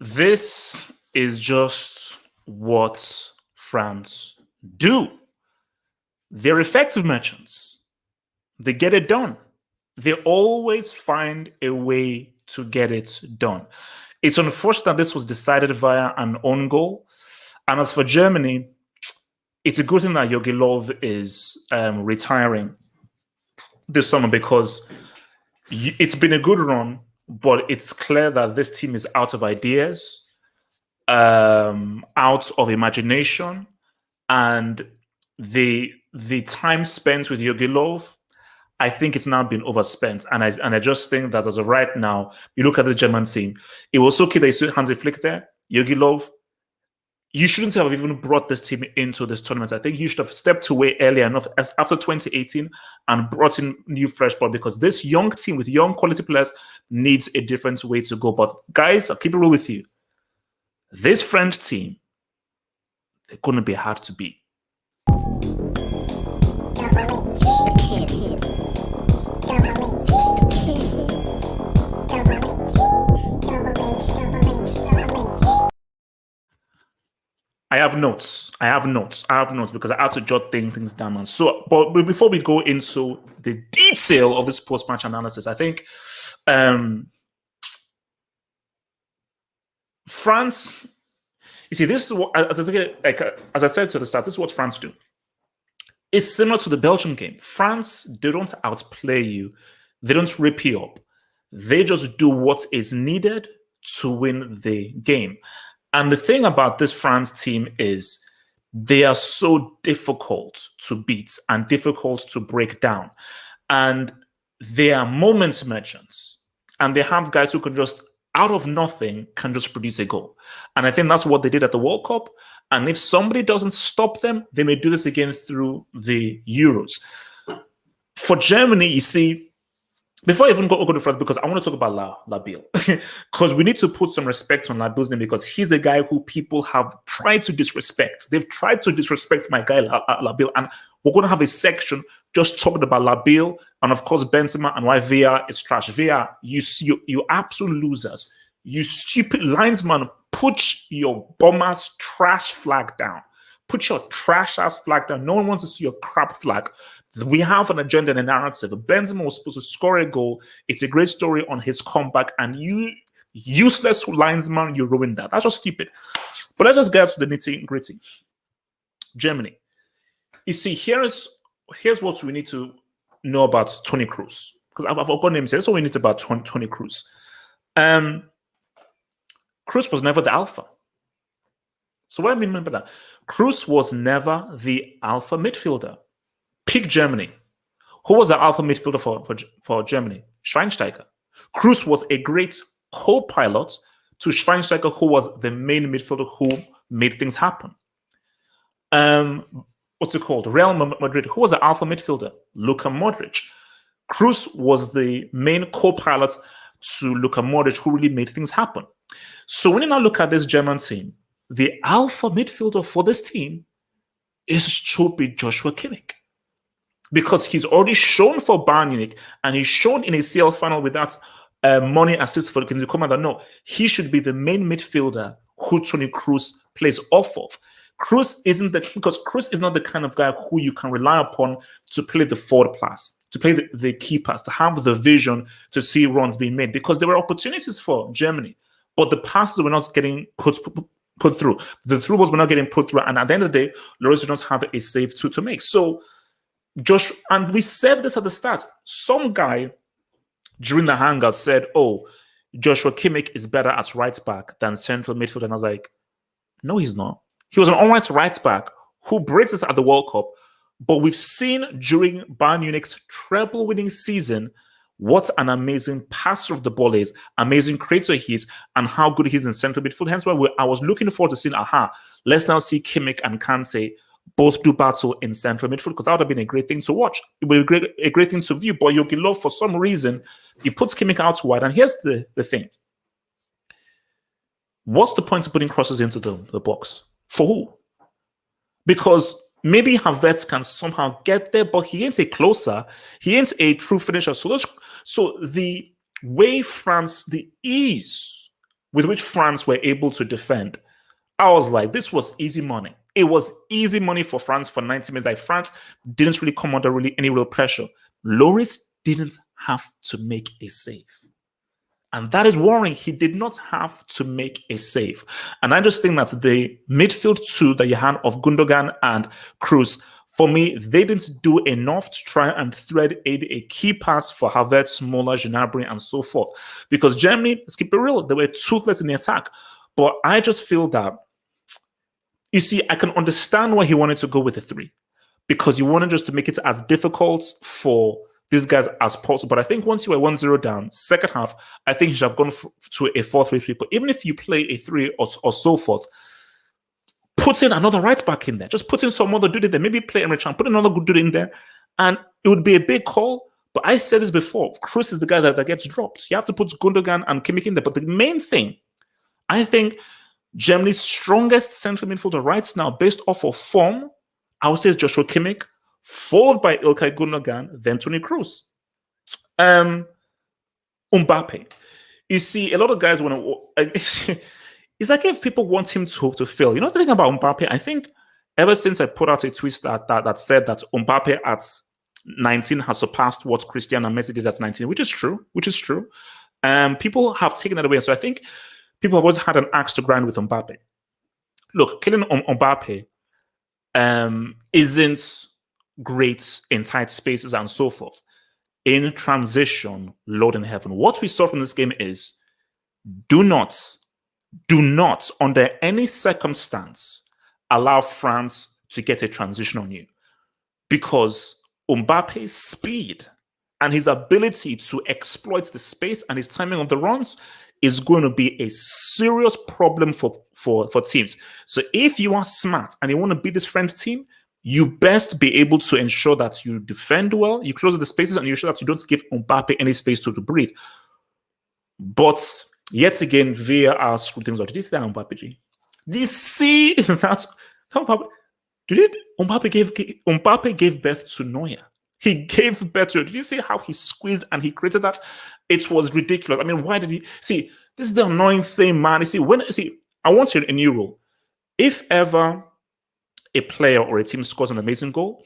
This is just what France do. They're effective merchants. They get it done. They always find a way to get it done. It's unfortunate that this was decided via an own goal. And as for Germany, it's a good thing that Jogi Löw is retiring this summer because it's been a good run, but it's clear that this team is out of ideas, out of imagination, and the time spent with Jogi Löw, I think it's now been overspent. And I just think that as of right now, you look at the German team, it was okay that you see Hansi Flick there, Jogi Löw. You shouldn't have even brought this team into this tournament. I think you should have stepped away earlier enough as after 2018 and brought in new fresh blood, because this young team with young quality players needs a different way to go. But guys, I'll keep it real with you. This French team, they're going to be hard to beat. I have notes because I had to jot things down, man. So, but before we go into the detail of this post-match analysis, I think France. You see, this is what, as I said to the start, this is what France do. It's similar to the Belgian game. France, they don't outplay you, they don't rip you up. They just do what is needed to win the game. And the thing about this France team is they are so difficult to beat and difficult to break down. And they are moments merchants. And they have guys who can just, out of nothing, can just produce a goal. And I think that's what they did at the World Cup. And if somebody doesn't stop them, they may do this again through the Euros. For Germany, you see, before I even go to France, because I want to talk about Labille, because we need to put some respect on Labille's name, because he's a guy who people have tried to disrespect. They've tried to disrespect my guy Labille, and we're going to have a section just talking about Labille and, of course, Benzema and why VR is trash. VR, you absolute losers. You stupid linesman, put your bum-ass trash flag down. Put your trash-ass flag down. No one wants to see your crap flag. We have an agenda and a narrative. Benzema was supposed to score a goal. It's a great story on his comeback, and you, useless linesman, you ruined that. That's just stupid. But let's just get to the nitty-gritty. Germany. You see, here's what we need to know about Toni Kroos. Because I've forgotten names here. That's what we need about Toni Kroos. Kroos was never the alpha. So what do I mean by that? Kroos was never the alpha midfielder. Pick Germany. Who was the alpha midfielder for Germany? Schweinsteiger. Kroos was a great co-pilot to Schweinsteiger, who was the main midfielder who made things happen. What's it called? Real Madrid. Who was the alpha midfielder? Luka Modric. Kroos was the main co-pilot to Luka Modric, who really made things happen. So when you now look at this German team, the alpha midfielder for this team should be Joshua Kimmich. Because he's already shown for Bayern Munich, and he's shown in a CL final with that money assist for the commander. No, he should be the main midfielder who Toni Kroos plays off of. Kroos is not the kind of guy who you can rely upon to play the forward pass, to play the key pass, to have the vision to see runs being made, because there were opportunities for Germany, but the passes were not getting put through. The through balls were not getting put through, and at the end of the day, Lloris did not have a save to make. So and we said this at the start. Some guy during the hangout said, "Oh, Joshua Kimmich is better at right back than central midfield," and I was like, "No, he's not. He was an all-right right back who breaks it at the World Cup, but we've seen during Bayern Munich's treble-winning season what an amazing passer of the ball is, amazing creator he is, and how good he is in central midfield. Hence why I was looking forward to seeing, let's now see Kimmich and Kante both do battle in central midfield, because that would have been a great thing to watch. It would be a great thing to view. But Jogi Löw, for some reason, he puts Kimmich out wide. And here's the thing. What's the point of putting crosses into the box? For who? Because maybe Havertz can somehow get there, but he ain't a closer. He ain't a true finisher. So the way France, the ease with which France were able to defend, I was like, this was easy money. It was easy money for France for 90 minutes. Like, France didn't really come under really any real pressure. Lloris didn't have to make a save. And that is worrying. He did not have to make a save. And I just think that the midfield two that you had of Gundogan and Kroos, for me, they didn't do enough to try and thread a key pass for Havertz, Muller, Gnabry, and so forth. Because Germany, let's keep it real, they were toothless in the attack. But I just feel that, you see, I can understand why he wanted to go with a 3. Because you wanted just to make it as difficult for these guys as possible. But I think once you were 1-0 down, second half, I think you should have gone to a 4-3-3. But even if you play a 3 or so forth, put in another right back in there. Just put in some other dude in there. Maybe play Emre Can, put another good dude in there. And it would be a big call. But I said this before. Kroos is the guy that gets dropped. You have to put Gundogan and Kimmich in there. But the main thing, I think Germany's strongest central midfielder right now, based off of form, I would say is Joshua Kimmich, followed by Ilkay Gundogan, then Toni Kroos. Mbappe. You see, a lot of guys want to... It's like if people want him to fail. You know the thing about Mbappe? I think ever since I put out a tweet that said that Mbappe at 19 has surpassed what Cristiano and Messi did at 19, which is true. People have taken that away. So I think people have always had an axe to grind with Mbappe. Look, killing Mbappe isn't great in tight spaces and so forth. In transition, Lord in heaven, what we saw from this game is do not, under any circumstance, allow France to get a transition on you. Because Mbappe's speed and his ability to exploit the space and his timing of the runs is going to be a serious problem for teams. So if you are smart and you want to beat this French team, you best be able to ensure that you defend well, you close the spaces, and you ensure that you don't give Mbappe any space to breathe. But yet again, VAR screwed things up. Did you see that Mbappe? Did you see that? Mbappe gave birth to Neuer. He gave birth to it. Did you see how he squeezed and he created that? It was ridiculous. I mean, why did he... See, this is the annoying thing, man. I want you a new rule. If ever a player or a team scores an amazing goal,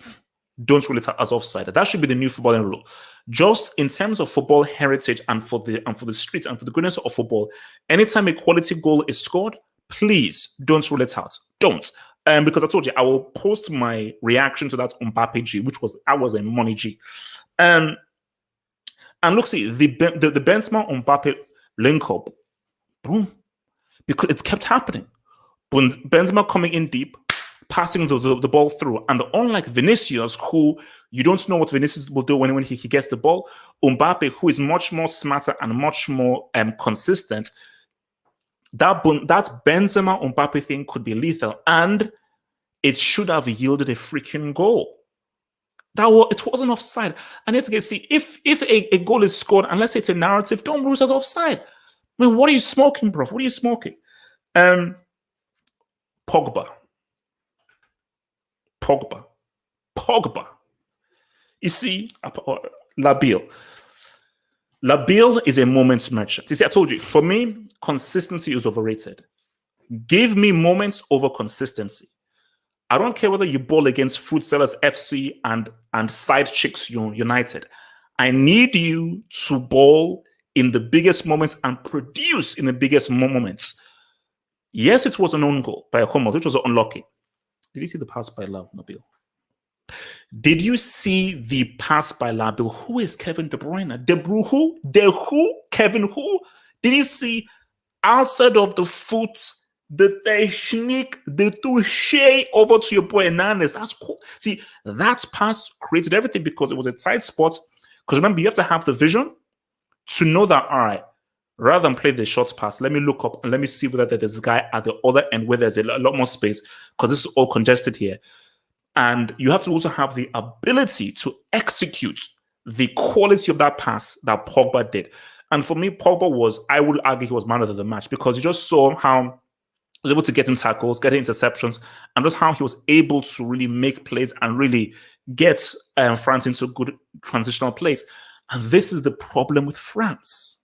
don't rule it as offside. That should be the new footballing rule. Just in terms of football heritage and for the street and for the goodness of football, anytime a quality goal is scored, please don't rule it out. Don't. Because I told you, I will post my reaction to that Mbappe G, which was a money G. And look, see, the Benzema Mbappe link up, boom, because it's kept happening. Benzema coming in deep, passing the ball through. And unlike Vinicius, who you don't know what Vinicius will do when he gets the ball, Mbappe, who is much more smarter and much more consistent, that Benzema Mbappe thing could be lethal. And it should have yielded a freaking goal. It wasn't offside. And yet again, see, if a goal is scored, unless it's a narrative, don't rule it as offside. I mean, what are you smoking, bro? What are you smoking? Pogba. You see, Labille is a moment's merchant. You see, I told you, for me, consistency is overrated. Give me moments over consistency. I don't care whether you ball against Fruit Sellers FC and Side Chicks United. I need you to ball in the biggest moments and produce in the biggest moments. Yes, it was an own goal by Hummels, which was unlucky. Did you see the pass by Nabil? Did you see the pass by Nabil? Who is Kevin De Bruyne? Kevin who? Did you see outside of the foot, the technique, the touche over to your boy Hernandez? That's cool. See, that pass created everything because it was a tight spot. Because remember, you have to have the vision to know that, all right, rather than play the short pass, let me look up and let me see whether there's a guy at the other end where there's a lot more space, because this is all congested here. And you have to also have the ability to execute the quality of that pass that Pogba did. And for me, Pogba I would argue he was man of the match, because you just saw how he was able to get in tackles, get in interceptions, and just how he was able to really make plays and really get France into good transitional plays. And this is the problem with France.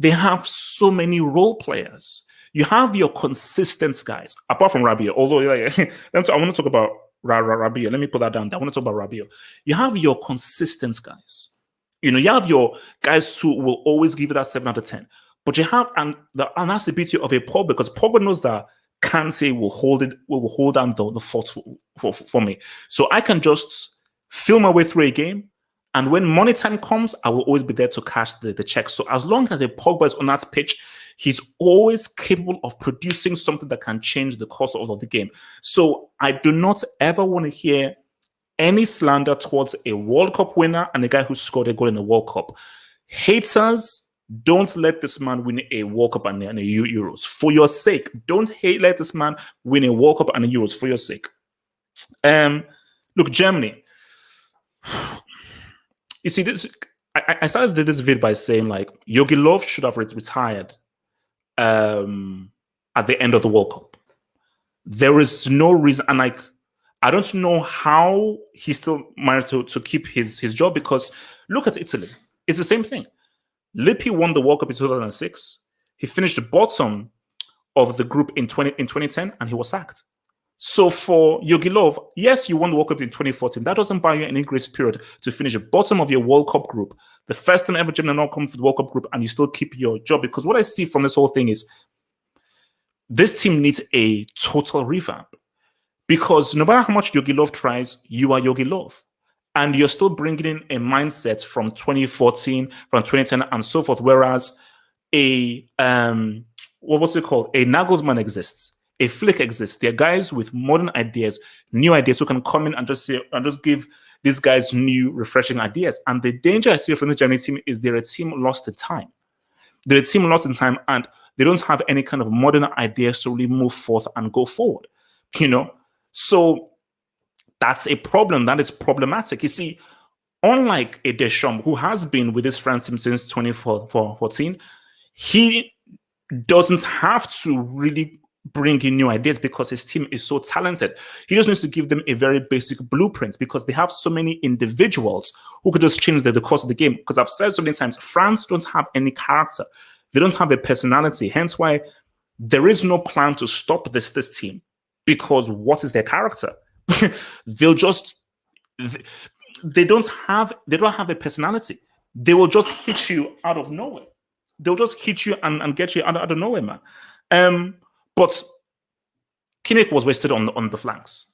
They have so many role players. You have your consistent guys, apart from Rabiot. Although, like, I want to talk about Rabiot. Let me put that down. I want to talk about Rabiot. You have your consistent guys. You have your guys who will always give you that 7 out of 10. But you have, and that's the beauty of a Pogba, because Pogba knows that Kante will hold down the fort for me. So I can just feel my way through a game. And when money time comes, I will always be there to cash the check. So as long as a Pogba is on that pitch, he's always capable of producing something that can change the course of the game. So I do not ever want to hear any slander towards a World Cup winner and a guy who scored a goal in the World Cup. Haters, don't let this man win a World Cup and a Euros. For your sake, don't let this man win a World Cup and a Euros for your sake. Look, Germany. You see, I started this vid by saying, like, Jogi Löw should have retired at the end of the World Cup. There is no reason, and like, I don't know how he still managed to keep his job, because look at Italy. It's the same thing. Lippi won the World Cup in 2006. He finished the bottom of the group in 2010, and he was sacked. So for Jogi Löw, yes, you won the World Cup in 2014. That doesn't buy you any grace period to finish the bottom of your World Cup group, the first time ever Germany not come to the World Cup group, and you still keep your job. Because what I see from this whole thing is this team needs a total revamp. Because no matter how much Jogi Löw tries, you are Jogi Löw. And you're still bringing in a mindset from 2014, from 2010, and so forth. Whereas a Nagelsmann exists. A Flick exists. They're guys with modern ideas, new ideas, who can come in and just give these guys new, refreshing ideas. And the danger I see from the Germany team is they're a team lost in time. They're a team lost in time, and they don't have any kind of modern ideas to really move forth and go forward. So that's a problem. That is problematic. You see, unlike a Deschamps, who has been with this France team since 2014, he doesn't have to really bring in new ideas because his team is so talented. He just needs to give them a very basic blueprint, because they have so many individuals who could just change the course of the game. Because I've said so many times, France don't have any character. They don't have a personality. Hence why there is no plan to stop this team, because what is their character? They don't have a personality. They will just hit you out of nowhere. They'll just hit you and get you out of nowhere, man. But Kimmich was wasted on the flanks.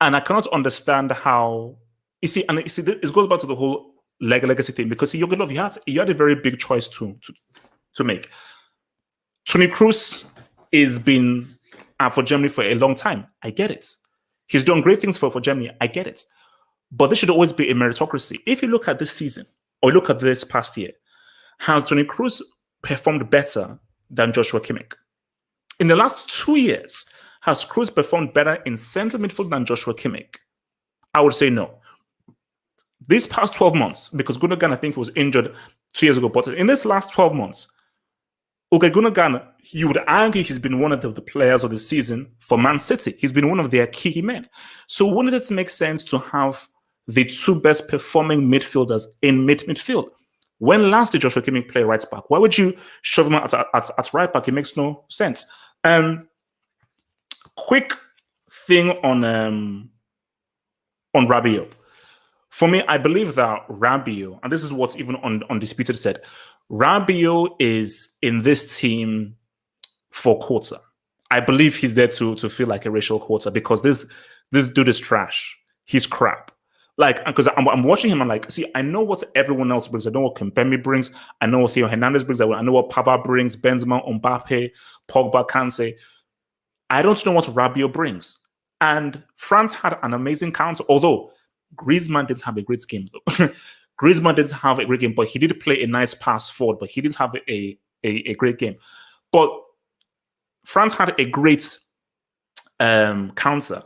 And I cannot understand how, it goes back to the whole legacy thing, because Jogi Löw, you had a very big choice to make. Toni Kroos has been for Germany for a long time. I get it. He's done great things for Germany. I get it. But this should always be a meritocracy. If you look at this season, or look at this past year, has Toni Kroos performed better than Joshua Kimmich? In the last 2 years, has Kroos performed better in central midfield than Joshua Kimmich? I would say no. These past 12 months, because Gundogan, I think, was injured 2 years ago, but in this last 12 months, Gundogan, you would argue he's been one of the players of the season for Man City. He's been one of their key men. So wouldn't it make sense to have the two best performing midfielders in midfield? When last did Joshua Kimmich play right back? Why would you shove him at right back? It makes no sense. Quick thing on Rabiot. For me, I believe that Rabiot, and this is what even Undisputed said, Rabiot is in this team for quota. I believe he's there to feel like a racial quota, because this dude is trash. He's crap. Like, because I'm watching him, I'm like, see, I know what everyone else brings. I know what Kimpembe brings. I know what Theo Hernandez brings. I know what Pavard brings, Benzema, Mbappe, Pogba, Kante. I don't know what Rabiot brings. And France had an amazing counter, although Griezmann didn't have a great game, though. Griezmann didn't have a great game, but he did play a nice pass forward, but he didn't have a great game. But France had a great counter.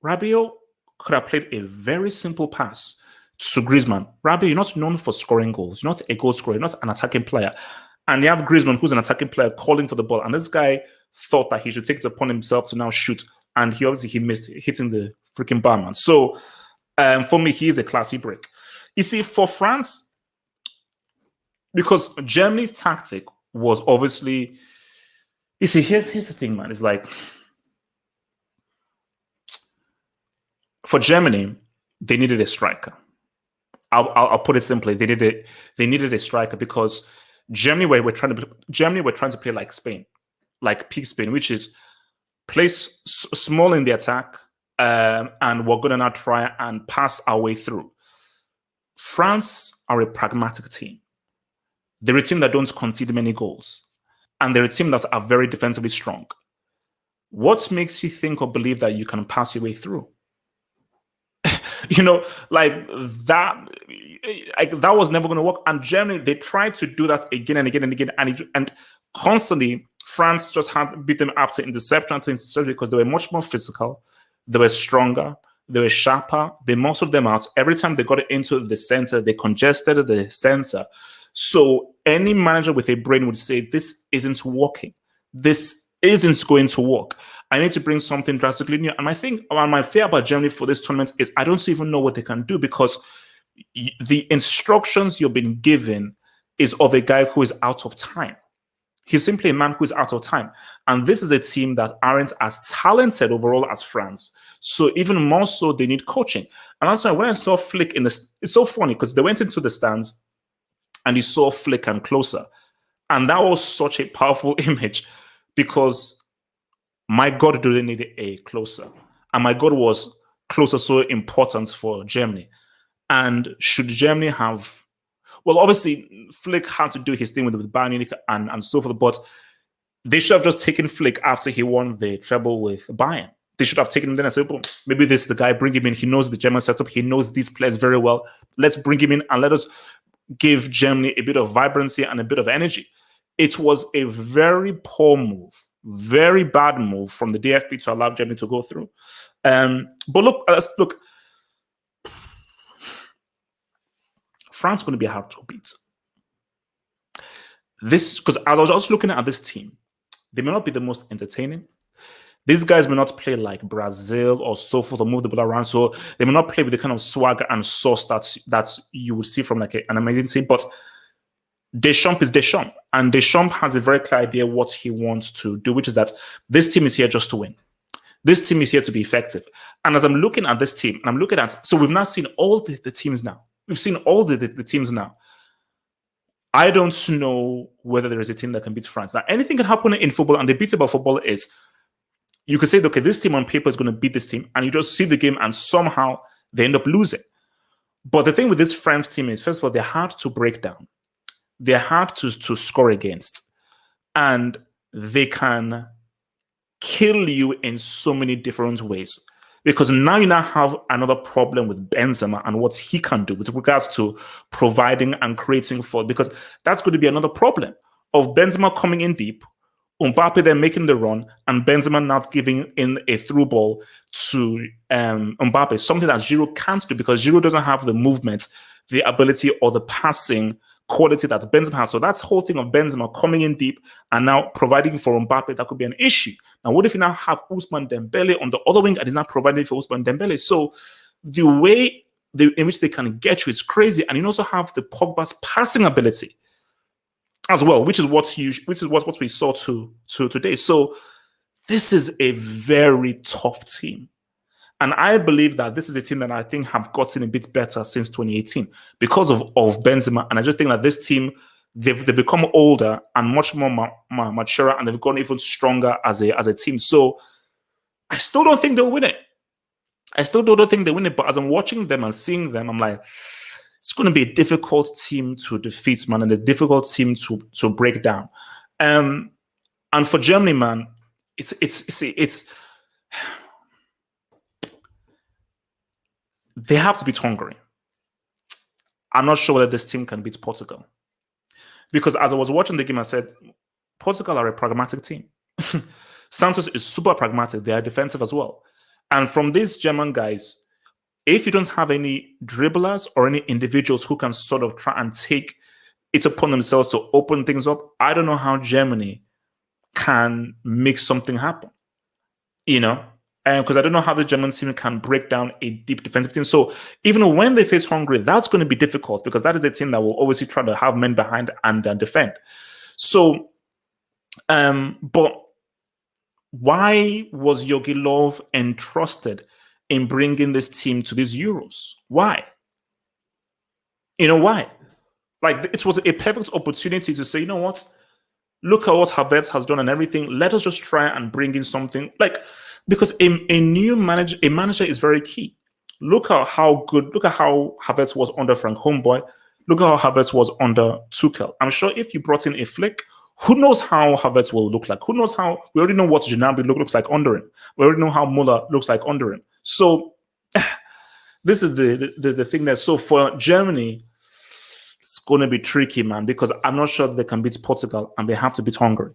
Rabiot could have played a very simple pass to Griezmann. Rabiot, you're not known for scoring goals. You're not a goal scorer. You're not an attacking player. And you have Griezmann, who's an attacking player, calling for the ball. And this guy thought that he should take it upon himself to now shoot. And he missed, hitting the freaking barman. So for me, he is a classy break. You see, for France, because Germany's tactic was obviously. You see, here's the thing, man. It's like for Germany, they needed a striker. I'll put it simply. They needed a striker because Germany were trying to play like Spain, like peak Spain, which is place small in the attack, and we're going to now try and pass our way through. France are a pragmatic team. They're a team that don't concede many goals, and they're a team that are very defensively strong. What makes you think or believe that you can pass your way through? Like that. Like that was never going to work. And Germany, they tried to do that again and again and again, and constantly France just had beat them after interception because they were much more physical, they were stronger, they were sharper, they muscled them out. Every time they got into the center, they congested the center. So any manager with a brain would say, this isn't working. This isn't going to work. I need to bring something drastically new. And my fear about Germany for this tournament is I don't even know what they can do because the instructions you've been given is of a guy who is out of time. He's simply a man who is out of time. And this is a team that aren't as talented overall as France. So even more so, they need coaching. And that's why when I saw Flick it's so funny because they went into the stands and you saw Flick and Closer. And that was such a powerful image because my God, do they need a Closer? And my God, was Closer so important for Germany? And should Germany have... Well, obviously, Flick had to do his thing with Bayern Munich and so forth, but they should have just taken Flick after he won the treble with Bayern. They should have taken him then and said, well, maybe this is the guy, bring him in. He knows the German setup. He knows these players very well. Let's bring him in and let us give Germany a bit of vibrancy and a bit of energy. It was a very poor move, very bad move from the DFB to allow Germany to go through. But look, France is going to be hard to beat. Because as I was also looking at this team, they may not be the most entertaining. These guys may not play like Brazil or so forth or move the ball around. So they may not play with the kind of swagger and sauce that you would see from like an amazing team. But Deschamps is Deschamps. And Deschamps has a very clear idea what he wants to do, which is that this team is here just to win. This team is here to be effective. And as I'm looking at this team, and I'm looking at... So we've now seen all the teams now. We've seen all the teams now. I don't know whether there is a team that can beat France. Now, anything can happen in football, and the beauty about football is you could say, okay, this team on paper is going to beat this team, and you just see the game, and somehow they end up losing. But the thing with this French team is, first of all, they're hard to break down. They're hard to score against. And they can kill you in so many different ways. Because now you now have another problem with Benzema and what he can do with regards to providing and creating for. Because that's going to be another problem of Benzema coming in deep, Mbappe then making the run, and Benzema not giving in a through ball to Mbappe, something that Giroud can't do because Giroud doesn't have the movement, the ability, or the passing quality that Benzema has. So that's the whole thing of Benzema coming in deep and now providing for Mbappe, that could be an issue. Now, what if you now have Ousmane Dembele on the other wing and he's not providing for Ousmane Dembele? So the way in which they can get you is crazy. And you also have the Pogba's passing ability as well, which is what we saw today. So this is a very tough team. And I believe that this is a team that I think have gotten a bit better since 2018 because of Benzema. And I just think that this team, they've become older and much more mature, and they've gotten even stronger as a team. So I still don't think they'll win it. I still don't think they win it. But as I'm watching them and seeing them, I'm like, it's going to be a difficult team to defeat, man, and a difficult team to break down. And for Germany, man, it's they have to beat Hungary. I'm not sure whether this team can beat Portugal. Because as I was watching the game, I said, Portugal are a pragmatic team. Santos is super pragmatic. They are defensive as well. And from these German guys, if you don't have any dribblers or any individuals who can sort of try and take it upon themselves to open things up, I don't know how Germany can make something happen. You know? because I don't know how the German team can break down a deep defensive team. So even when they face Hungary, that's going to be difficult because that is a team that will obviously try to have men behind and defend. So, but why was Jogi Löw entrusted in bringing this team to these Euros? Why? You know why? Like, it was a perfect opportunity to say, you know what? Look at what Havertz has done and everything. Let us just try and bring in something like, because a manager is very key. Look at how Havertz was under Frank Homeboy. Look at how Havertz was under Tuchel. I'm sure if you brought in a Flick, who knows how Havertz will look like? Who knows how? We already know what Gnabry looks like under him. We already know how Muller looks like under him. So this is the thing there. So for Germany, it's going to be tricky, man, because I'm not sure they can beat Portugal and they have to beat Hungary.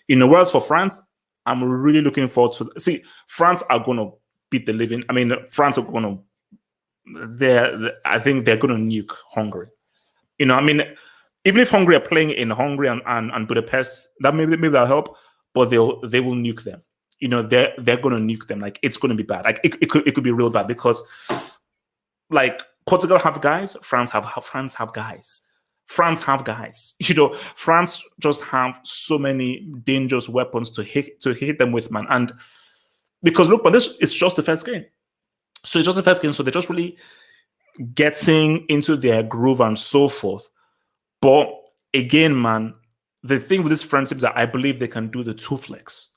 Whereas for France, I'm really looking forward to see France are going to beat the living. I mean, France are going to. I think they're going to nuke Hungary. I mean, even if Hungary are playing in Hungary and Budapest, that maybe that'll help, but they will nuke them. They're going to nuke them. Like, it's going to be bad. Like, it could be real bad because, like, Portugal have guys, France have guys. France have guys. France just have so many dangerous weapons to hit them with, man. And because look, but this is just the first game. So it's just the first game. So they're just really getting into their groove and so forth. But again, man, the thing with these French teams is that I believe they can do the two flex.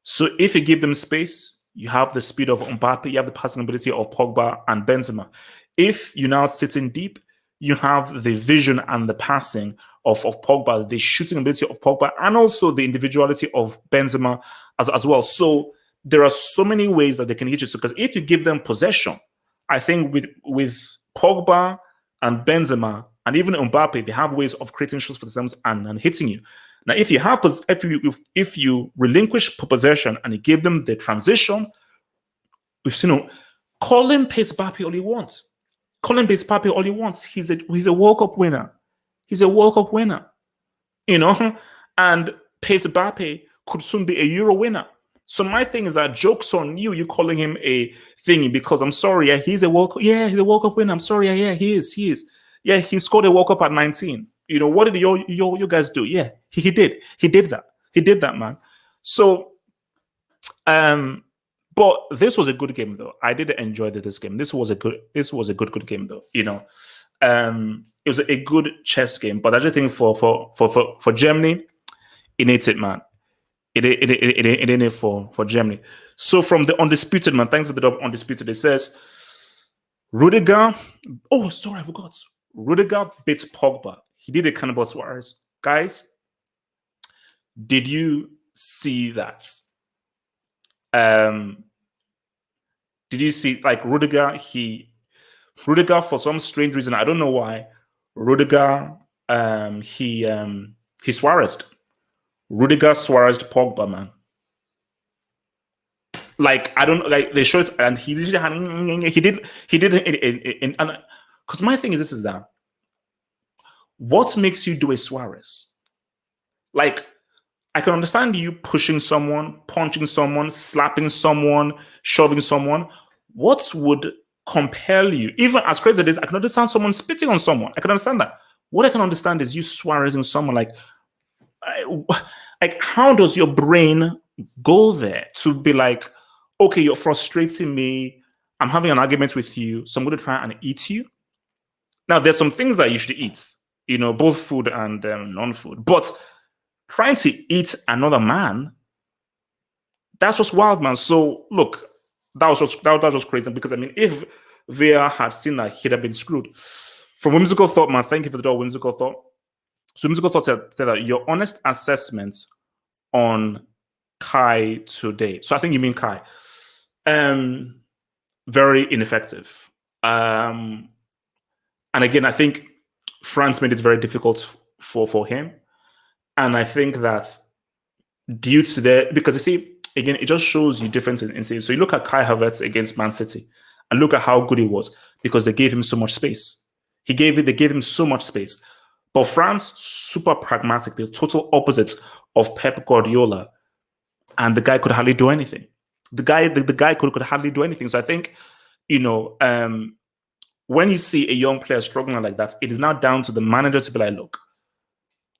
So if you give them space, you have the speed of Mbappe, you have the passing ability of Pogba and Benzema. If you now sit in deep, you have the vision and the passing of Pogba, the shooting ability of Pogba, and also the individuality of Benzema as well. So there are so many ways that they can hit you. So because if you give them possession, I think with Pogba and Benzema and even Mbappe, they have ways of creating shots for themselves and hitting you. Now, if you relinquish possession and you give them the transition, we've seen call him Pace Mbappe all he wants. Call him Pace Mbappe all he wants. He's a World Cup winner. He's a World Cup winner. And Pace Mbappe could soon be a Euro winner. So my thing is that joke's on you. You calling him a thingy because I'm sorry, yeah, he's a World Cup. Yeah, he's a World Cup winner. I'm sorry, yeah, he is. Yeah, he scored a World Cup at 19. What did you guys do? Yeah, he did. He did that. He did that, man. So, but this was a good game though. I did enjoy this game. This was a good game though. It was a good chess game. But I just think for Germany, it needs it, man. It ain't it for Germany. So from the Undisputed, man, thanks for the dub Undisputed. It says Rudiger. Oh, sorry, I forgot. Rudiger beats Pogba. He did a Cannibal Suarez. Guys, did you see that? Did you see like Rudiger? Rudiger, for some strange reason, I don't know why. Rudiger, he Suarezed. Rudiger Suarez Pogba, man. Like, I don't like they showed, and he did it. And because my thing is that what makes you do a Suarez? Like, I can understand you pushing someone, punching someone, slapping someone, shoving someone. What would compel you? Even as crazy as it is, I can understand someone spitting on someone. I can understand that. What I can understand is you Suarezing someone. Like, how does your brain go there to be like, okay, you're frustrating me. I'm having an argument with you, so I'm going to try and eat you. Now, there's some things that you should eat, both food and non-food. But trying to eat another man, that's just wild, man. So, look, that was just crazy. Because, I mean, if VR had seen that, he'd have been screwed. From Whimsical Thought, man, thank you for the door, Whimsical Thought. So Whimsical Thought said that your honest assessment on Kai today. So I think you mean Kai. Very ineffective. And again, I think France made it very difficult for him. And I think that due to that, because you see, again, it just shows you difference in So you look at Kai Havertz against Man City and look at how good he was because they gave him so much space. They gave him so much space. But France, super pragmatic, the total opposite of Pep Guardiola. And the guy could hardly do anything. The guy could hardly do anything. So I think, when you see a young player struggling like that, it is now down to the manager to be like, look,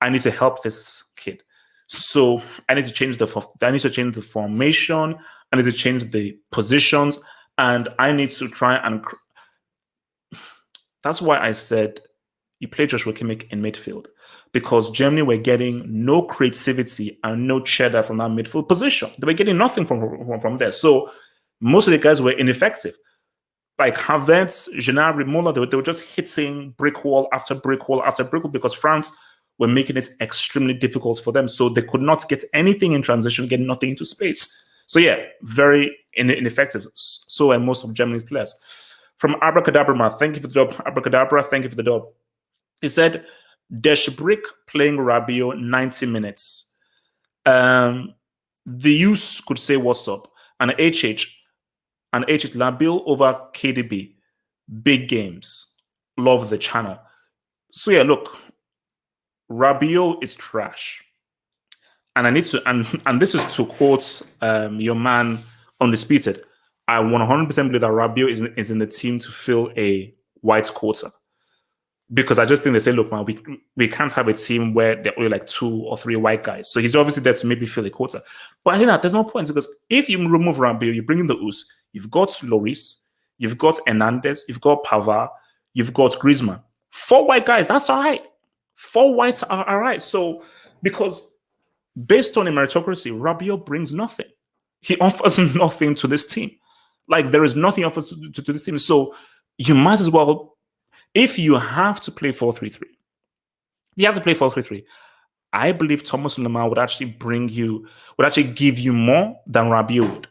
I need to help this kid. So I need to change the formation. I need to change the positions, and I need to try and. That's why I said you play Joshua Kimmich in midfield, because Germany were getting no creativity and no cheddar from that midfield position. They were getting nothing from there. So most of the guys were ineffective. Like Havertz, Gnabry, Muller, they were just hitting brick wall after brick wall after brick wall, because France were making it extremely difficult for them. So they could not get anything in transition, get nothing into space. So yeah, very ineffective. So are most of Germany's players. From Abracadabra, thank you for the dub. Abracadabra, thank you for the dub. He said, Deshbrick playing Rabiot 90 minutes. The use could say what's up. And HH Labil over KDB. Big games. Love the channel. So yeah, look, Rabiot is trash. And I need to, and this is to quote your man Undisputed. I 100% believe that Rabiot is in the team to fill a white quota. Because I just think they say, look, man, we can't have a team where there are only like 2 or 3 white guys. So he's obviously there to maybe fill a quota. But I think that there's no point, because if you remove Rabiot, you bring in the Us, you've got Lloris, you've got Hernandez, you've got Pavard, you've got Griezmann. 4 white guys, that's all right. 4 whites are all right. So, because based on a meritocracy, Rabiot brings nothing. He offers nothing to this team. Like, there is nothing offered to this team. So you might as well, if you have to play 4-3-3, you have to play 4-3-3. I believe Thomas Lemar would actually give you more than Rabiot would.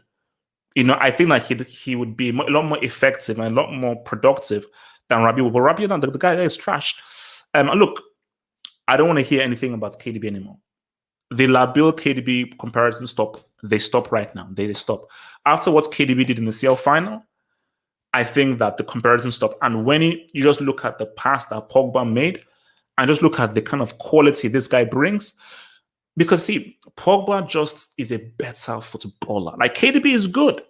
I think that he would be a lot more effective and a lot more productive than Rabiot. But Rabiot, the guy there is trash. Look, I don't want to hear anything about KDB anymore. The Labil KDB comparison stop. They stop right now. They stop. After what KDB did in the CL final, I think that the comparison stopped. And when you just look at the pass that Pogba made, and just look at the kind of quality this guy brings, because see, Pogba just is a better footballer. Like, KDB is good,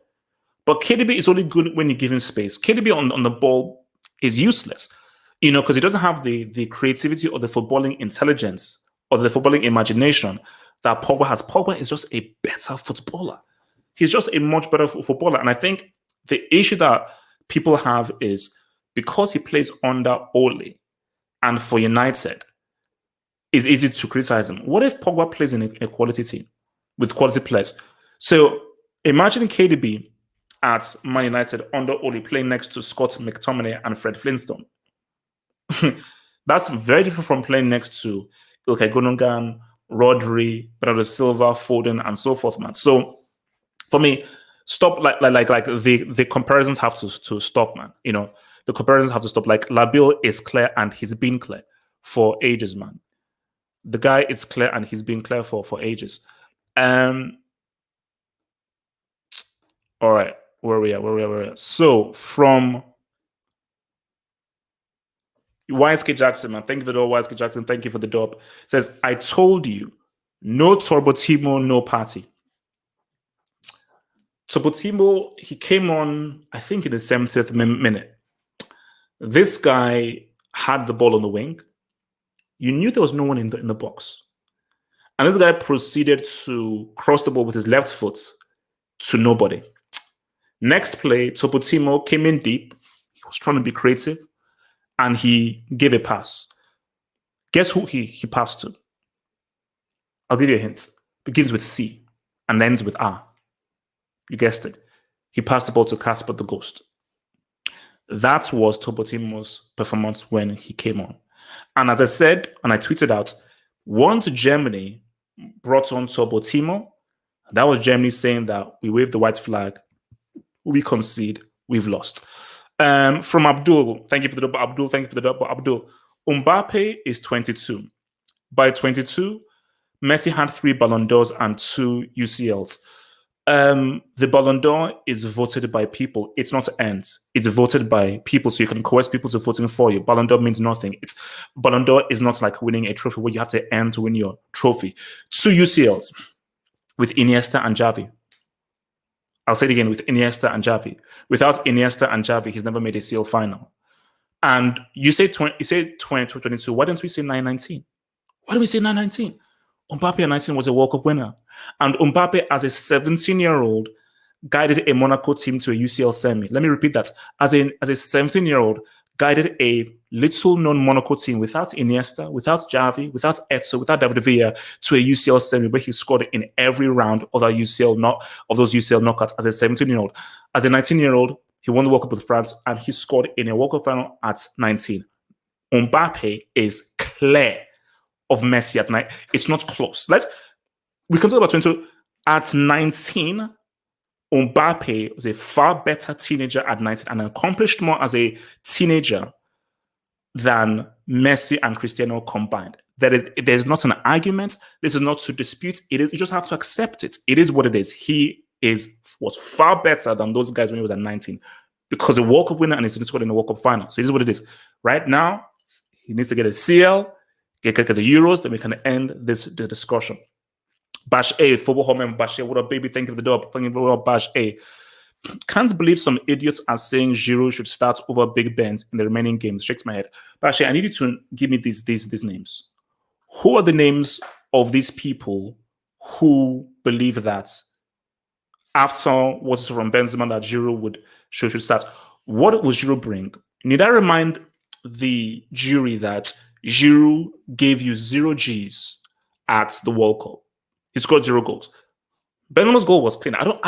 but KDB is only good when you give him space. KDB on the ball is useless, because he doesn't have the creativity or the footballing intelligence or the footballing imagination that Pogba has. Pogba is just a better footballer. He's just a much better footballer. And I think the issue that people have is because he plays under Ole and for United, it's easy to criticize him. What if Pogba plays in a quality team with quality players? So imagine KDB at Man United under Ole playing next to Scott McTominay and Fred Flintstone. That's very different from playing next to Ilkay Gundogan, Rodri, Bernardo Silva, Foden, and so forth, man. So for me, stop like the comparisons have to stop, man. The comparisons have to stop. Like, Labil is clear and he's been clear for ages, man. The guy is clear and he's been clear for ages. All right, where we are. So from YSK Jackson, man. Thank you for the dub, YSK Jackson. Thank you for the dub. Says, I told you, no Turbo Timo, no party. Turbo Timo, he came on, I think, in the 70th minute. This guy had the ball on the wing. You knew there was no one in the box. And this guy proceeded to cross the ball with his left foot to nobody. Next play, Turbo Timo came in deep. He was trying to be creative. And he gave a pass. Guess who he passed to? I'll give you a hint. Begins with C and ends with R. You guessed it. He passed the ball to Casper the Ghost. That was Turbo Timo's performance when he came on. And as I said, and I tweeted out, once Germany brought on Turbo Timo, that was Germany saying that we wave the white flag, we concede, we've lost. From Abdul, thank you for the double. Abdul, thank you for the double. Abdul, Mbappe is 22. By 22, Messi had 3 Ballon d'Ors and 2 UCLs. The Ballon d'Or is voted by people. It's not ends. It's voted by people, so you can coerce people to voting for you. Ballon d'Or means nothing. Ballon d'Or is not like winning a trophy where you have to earn to win your trophy. 2 UCLs with Iniesta and Xavi. I'll say it again, with Iniesta and Xavi. Without Iniesta and Xavi, he's never made a CL final. And you say 2022. Why don't we say 919? Why do we say 919? Mbappe at 19 was a World Cup winner. And Mbappe, as a 17-year-old, guided a Monaco team to a UCL semi. Let me repeat that. As a 17-year-old, guided a little-known Monaco team without Iniesta, without Xavi, without Etso, without David Villa to a UCL semi where he scored in every round of those UCL knockouts as a 17-year-old. As a 19-year-old, he won the World Cup with France and he scored in a World Cup final at 19. Mbappe is clear of Messi at 9. It's not close. We can talk about 22. At 19, Mbappe was a far better teenager at 19 and accomplished more as a teenager than Messi and Cristiano combined. There's not an argument. This is not to dispute. You just have to accept it. It is what it is. He was far better than those guys when he was at 19 because a World Cup winner and he's scored in the World Cup final. So it is what it is. Right now, he needs to get a CL, get the Euros, then we can end the discussion. Bash A, football home Bash A. What up, baby? Thank you for the dub. Thank you for the Bash A. Can't believe some idiots are saying Giroud should start over Big Benz in the remaining games. Shakes my head. Bash A, I need you to give me these names. Who are the names of these people who believe that after what's from Benzema that Giroud should start? What will Giroud bring? Need I remind the jury that Giroud gave you 0 G's at the World Cup? He scored 0 goals. Benzema's goal was clean. I don't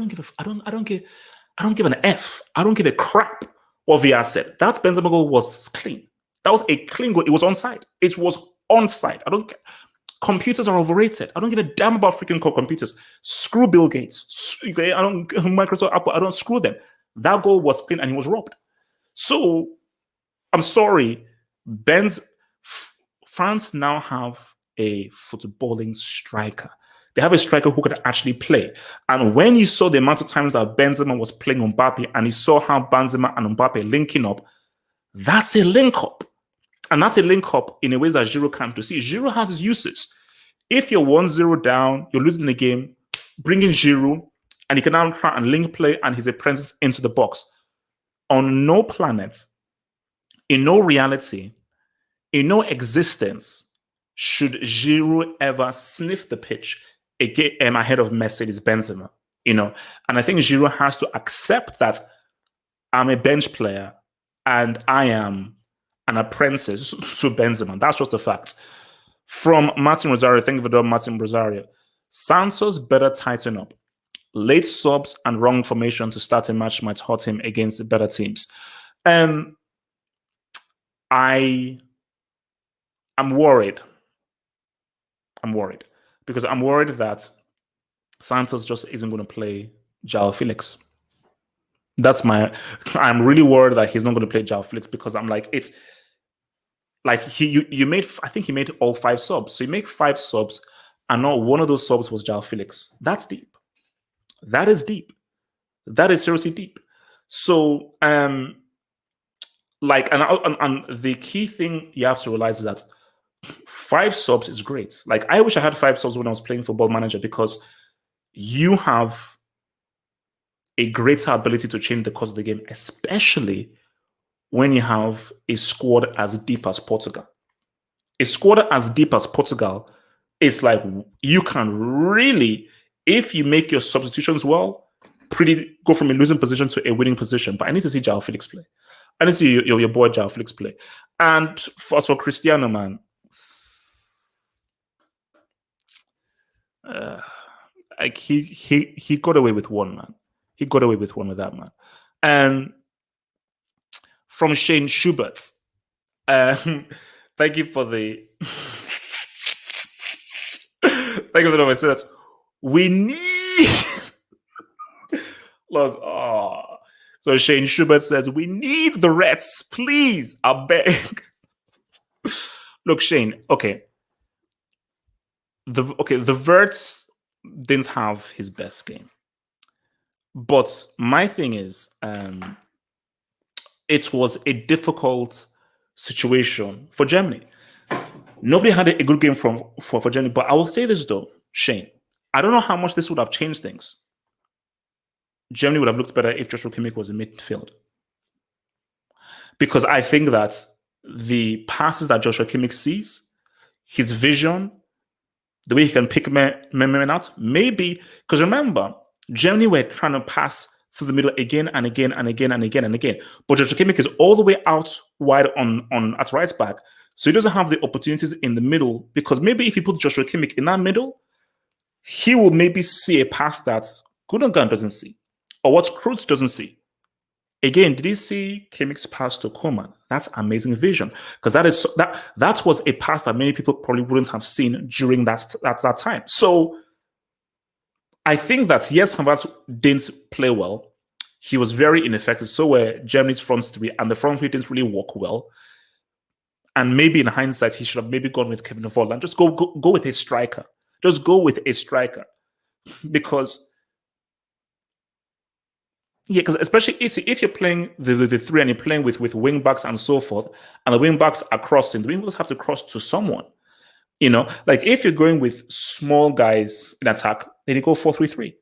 give an F. I don't give a crap what VR said. That Benzema goal was clean. That was a clean goal. It was onside. It was onside. I don't care. Computers are overrated. I don't give a damn about freaking computers. Screw Bill Gates. Microsoft, Apple. I don't screw them. That goal was clean and he was robbed. So I'm sorry, France now have a footballing striker. They have a striker who can actually play. And when you saw the amount of times that Benzema was playing Mbappe and you saw how Benzema and Mbappe linking up, that's a link up. And that's a link up in a way that Giroud can't do. See, Giroud has his uses. If you're 1-0 down, you're losing the game, bring in Giroud, and he can now try and link play and he's a presence into the box. On no planet, in no reality, in no existence, should Giroud ever sniff the pitch ahead of Mercedes Benzema, And I think Giroud has to accept that I'm a bench player and I am an apprentice to Benzema. That's just a fact. From Martin Rosario, thank you for that, Martin Rosario. Santos better tighten up. Late subs and wrong formation to start a match might hurt him against the better teams. I'm worried. Because I'm worried that Santos just isn't going to play João Felix. I'm really worried that he's not going to play João Felix because I'm like, it's like I think he made all 5 subs. So you make 5 subs and not one of those subs was João Felix. That's deep. That is deep. That is seriously deep. So, and the key thing you have to realize is that 5 subs is great. Like, I wish I had 5 subs when I was playing Football Manager because you have a greater ability to change the course of the game, especially when you have a squad as deep as Portugal. A squad as deep as Portugal is like you can really, if you make your substitutions well, go from a losing position to a winning position. But I need to see João Felix play. I need to see your boy João Felix play. And as for Cristiano, man, like he got away with one, man. He got away with one with that, man. And from Shane Schubert, thank you for the thank you for the message. We need look. So Shane Schubert says we need the Reds, please. I beg. Look, Shane. Okay. The Verts didn't have his best game, but my thing is, it was a difficult situation for Germany. Nobody had a good game for Germany, but I will say this though, Shane. I don't know how much this would have changed things. Germany would have looked better if Joshua Kimmich was in midfield. Because I think that the passes that Joshua Kimmich sees, his vision, the way he can pick men out, maybe, because remember, Germany were trying to pass through the middle again and again and again and again and again. But Joshua Kimmich is all the way out wide on at right back. So he doesn't have the opportunities in the middle, because maybe if you put Joshua Kimmich in that middle, he will maybe see a pass that Gundogan doesn't see, or what Kroos doesn't see. Again, did you see Kimmich's pass to Koeman? That's amazing vision, because that was a pass that many people probably wouldn't have seen during that time. So I think that yes, Havertz didn't play well. He was very ineffective. So were Germany's front three, and the front three didn't really work well. And maybe in hindsight, he should have maybe gone with Kevin Volland. Just go with a striker. Just go with a striker, because especially if you're playing the three and you're playing with wing backs and so forth, and the wing backs are crossing, the wing backs have to cross to someone. Like if you're going with small guys in attack, then you go 4-3-3.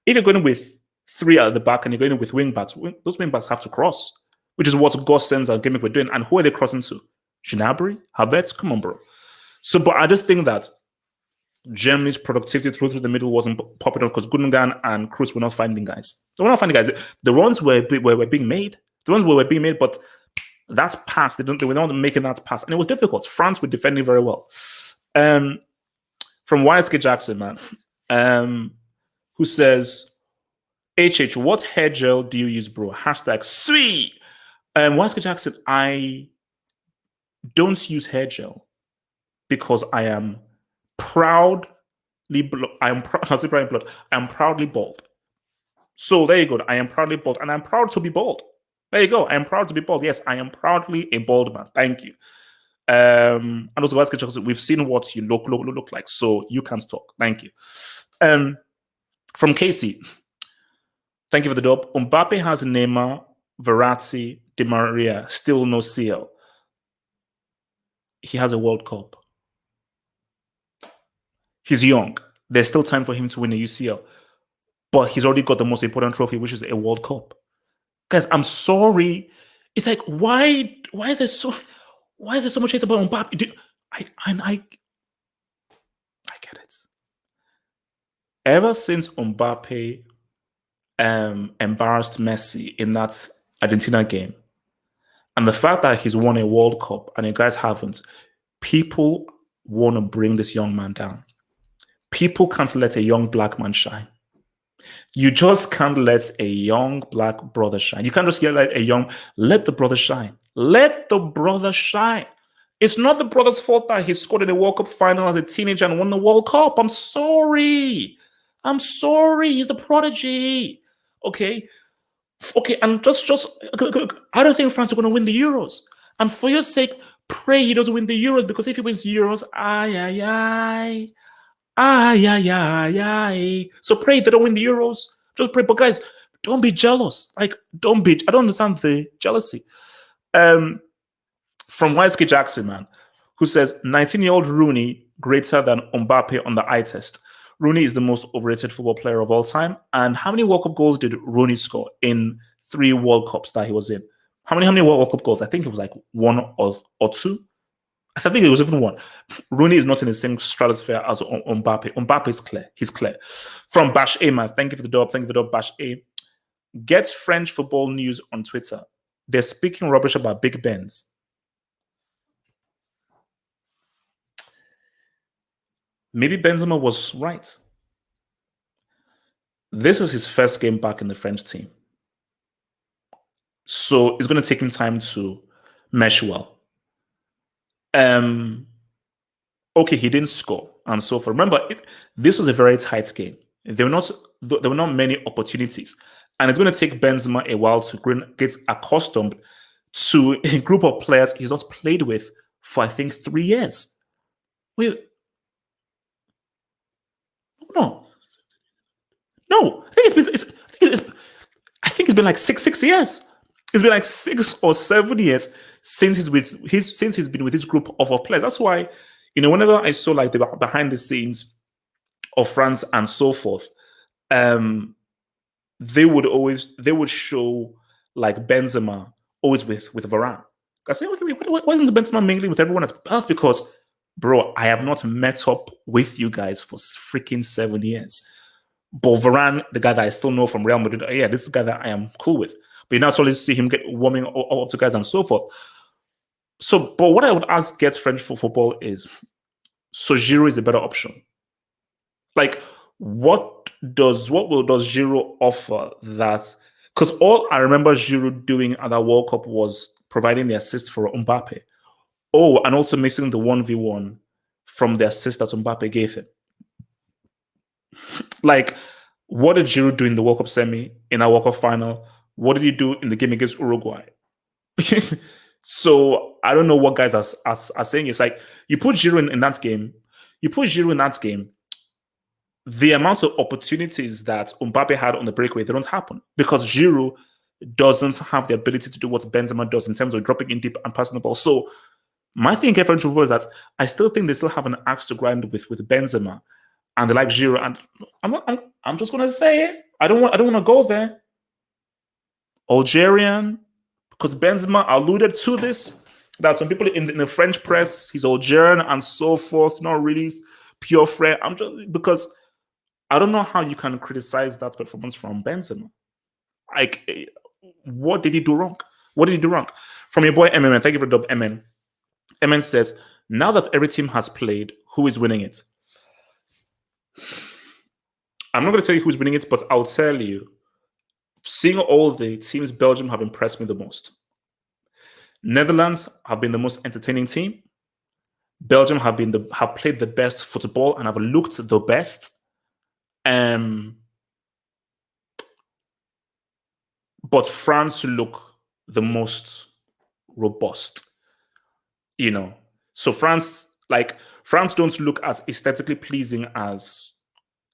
If you're going with three at the back and you're going with wing backs, those wing backs have to cross, which is what Gosens and Kimmich were doing. And who are they crossing to? Gnabry? Havertz? Come on, bro. So, but I just think that Germany's productivity through the middle wasn't popular because Gundogan and Kroos were not finding guys. They were not finding guys. The runs were being made. The runs were being made, but that pass, they were not making that pass. And it was difficult. France were defending very well. From YSK Jackson, man, who says, HH, what hair gel do you use, bro? Hashtag sweet. YSK Jackson, I don't use hair gel because I am proudly bald. So there you go. I am proudly bald, and I'm proud to be bald. There you go. I am proud to be bald. Yes, I am proudly a bald man. Thank you. And also, we've seen what you look like, so you can't talk. Thank you. From Casey, thank you for the dub. Mbappe has Neymar, Verratti, Di Maria, still no CL. He has a World Cup. He's young. There's still time for him to win a UCL. But he's already got the most important trophy, which is a World Cup. Guys, I'm sorry. It's like, why is there so much hate about Mbappe? I get it. Ever since Mbappe embarrassed Messi in that Argentina game, and the fact that he's won a World Cup and you guys haven't, people want to bring this young man down. People can't let a young black man shine. You just can't let a young black brother shine. You can't just let the brother shine. Let the brother shine. It's not the brother's fault that he scored in the World Cup final as a teenager and won the World Cup. I'm sorry. He's the prodigy. Okay, and just I don't think France are going to win the Euros. And for your sake, pray he doesn't win the Euros, because if he wins Euros, so pray they don't win the Euros. Just pray. But guys, don't be jealous. I don't understand the jealousy. From YSK Jackson, man, who says 19-year-old Rooney greater than Mbappe on the eye test. Rooney is the most overrated football player of all time. And how many World Cup goals did Rooney score in 3 World Cups that he was in? How many World Cup goals? I think it was like 1 or 2. I think it was even 1. Rooney is not in the same stratosphere as Mbappe. Mbappe is clear. He's clear. From Bash A, man. Thank you for the dub. Thank you for the dub, Bash A. Get French football news on Twitter. They're speaking rubbish about Big Benz. Maybe Benzema was right. This is his first game back in the French team. So it's going to take him time to mesh well. Okay, he didn't score and so forth. Remember, this was a very tight game. There were not many opportunities. And it's going to take Benzema a while to get accustomed to a group of players he's not played with for, I think, 3 years. Wait. No. I think it's been like six years. It's been like 6 or 7 years since he's been with this group of players. That's why, whenever I saw like the behind the scenes of France and so forth, they would show like Benzema always with Varane. I say, okay, why isn't Benzema mingling with everyone else? That's because, bro, I have not met up with you guys for freaking 7 years. But Varane, the guy that I still know from Real Madrid, yeah, this is the guy that I am cool with. But you now slowly see him get warming up to guys and so forth. So, but what I would ask gets French for football is, so Giroud is a better option. Like, what does Giroud offer that? Because all I remember Giroud doing at that World Cup was providing the assist for Mbappe. Oh, and also missing the 1v1 from the assist that Mbappe gave him. Like, what did Giroud do in the World Cup semi, in our World Cup final? What did he do in the game against Uruguay? So I don't know what guys are saying. It's like you put Giroud in that game, the amount of opportunities that Mbappe had on the breakaway, they don't happen because Giroud doesn't have the ability to do what Benzema does in terms of dropping in deep and passing the ball. So my thing in French football is that I still think they still have an axe to grind with Benzema, and they like Giroud. And I'm just gonna say it. I don't want to go there. Algerian, because Benzema alluded to this, that some people in the French press, he's Algerian and so forth, not really pure French. I'm just because I don't know how you can criticize that performance from Benzema. Like, what did he do wrong? What did he do wrong? From your boy MN, thank you for the dub, MN. MN says, now that every team has played, who is winning it? I'm not going to tell you who's winning it, but I'll tell you, seeing all the teams Belgium have impressed me the most. Netherlands have been the most entertaining team. Belgium have played the best football and have looked the best. But France look the most robust. You know, so France don't look as aesthetically pleasing as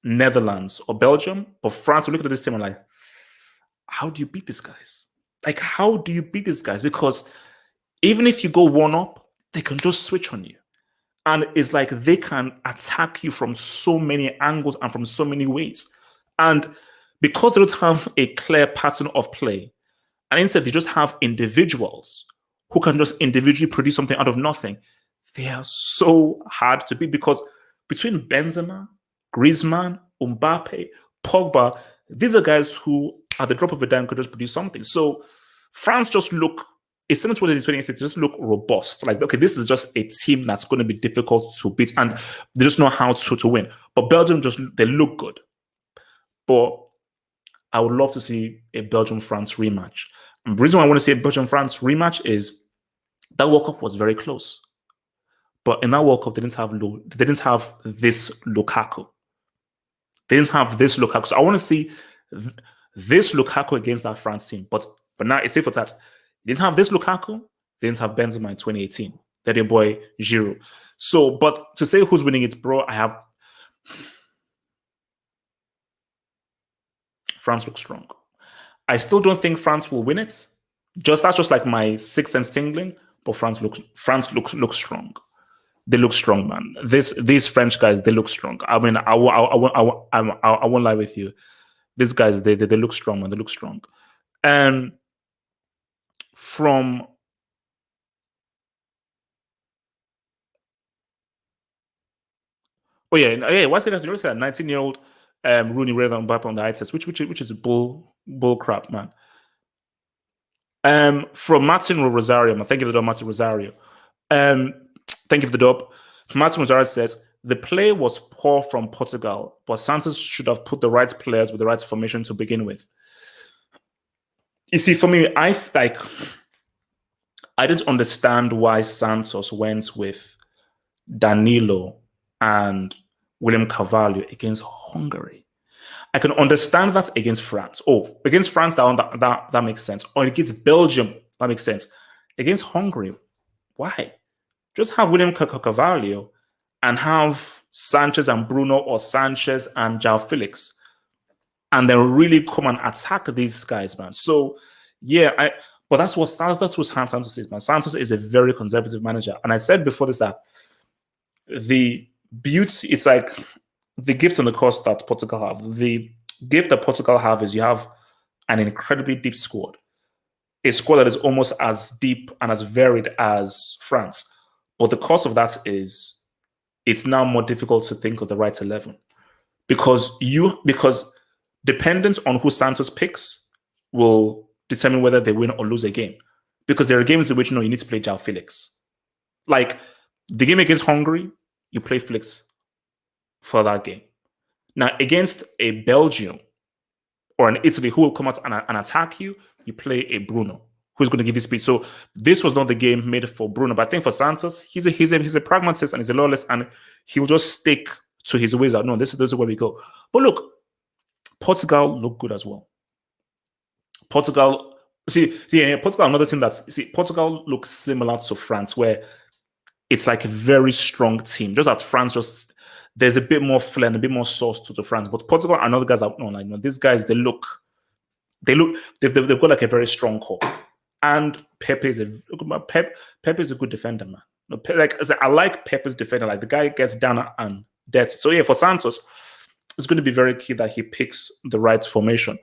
Netherlands or Belgium, but France will look at this team and like, how do you beat these guys? Like, how do you beat these guys? Because even if you go 1-up, they can just switch on you. And it's like they can attack you from so many angles and from so many ways. And because they don't have a clear pattern of play, and instead they just have individuals who can just individually produce something out of nothing, they are so hard to beat because between Benzema, Griezmann, Mbappe, Pogba, these are guys who, at the drop of a dime, could just produce something. So France just look, it's similar to what they did in 2018, they just look robust. Like, okay, this is just a team that's going to be difficult to beat, and they just know how to win. But Belgium they look good. But I would love to see a Belgium-France rematch. And the reason why I want to see a Belgium-France rematch is that World Cup was very close. But in that World Cup, they didn't have this Lukaku. They didn't have this Lukaku. So I want to see this Lukaku against that France team. But now it's safe for that. They didn't have this Lukaku. They didn't have Benzema in 2018. They're your boy Giroud. So, but to say who's winning it, bro, France looks strong. I still don't think France will win it. That's just like my sixth sense tingling. But France looks strong. They look strong, man. These French guys, they look strong. I mean, I won't lie with you. These guys, they look strong, man. They look strong. And from what's it? You said 19-year-old Rooney rather than Mbappe on the eye test, which is bull crap, man. From Martin Rosario, man. Thank you for the dub, Martin Rosario. Thank you for the dub. Martin Rosario says the play was poor from Portugal, but Santos should have put the right players with the right formation to begin with. You see, for me, I didn't understand why Santos went with Danilo and William Carvalho against Hungary. I can understand that against France. Oh, against France, that makes sense. Or against Belgium, that makes sense. Against Hungary, why? Just have William Carvalho and have Sanchez and Bruno, or Sanchez and João Felix, and then really come and attack these guys, man. So yeah, but that's what Santos is, man. Santos is a very conservative manager, and I said before this that the beauty is like the gift and the curse that Portugal have. The gift that Portugal have is you have an incredibly deep squad, a squad that is almost as deep and as varied as France. But the cost of that is it's now more difficult to think of the right 11 because dependence on who Santos picks will determine whether they win or lose a game. Because there are games in which you need to play João Felix. Like the game against Hungary, you play Felix for that game. Now against a Belgium or an Italy who will come out and attack you, you play a Bruno who's going to give you speed. So this was not the game made for Bruno, but I think for Santos, he's a pragmatist and he's a lawless, and he'll just stick to his ways. No, this is where we go. But look, Portugal look good as well. Portugal, Portugal, another thing Portugal looks similar to France, where it's like a very strong team. Just that France there's a bit more flair and a bit more sauce to France. But Portugal and other guys these guys, they've got like a very strong core. And Pepe is a good defender, man. I like Pepe's defender. Like the guy gets down and dirty. So yeah, for Santos, it's going to be very key that he picks the right formation.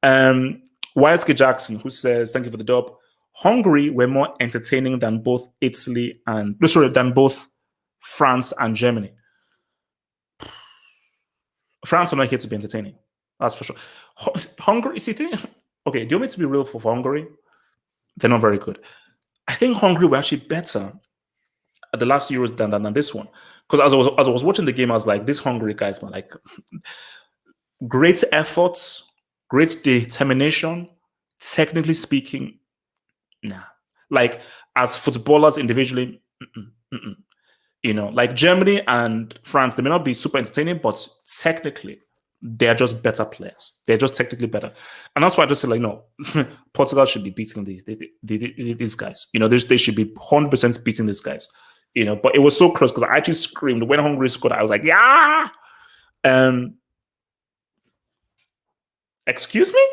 YSK Jackson, who says, thank you for the dub. Hungary were more entertaining than both France and Germany. France are not here to be entertaining. That's for sure. Hungary, okay, do you want me to be real for Hungary? They're not very good. I think Hungary were actually better at the last Euros than this one. Because as I was watching the game, I was like, these Hungary guys, man, like great efforts, great determination, technically speaking, nah. Like as footballers individually, like Germany and France, they may not be super entertaining, but technically, they're just better players. They're just technically better. And that's why I just said, no, Portugal should be beating these guys. They should be 100% beating these guys. But it was so close because I actually screamed. When Hungary scored, I was like, yeah! Excuse me?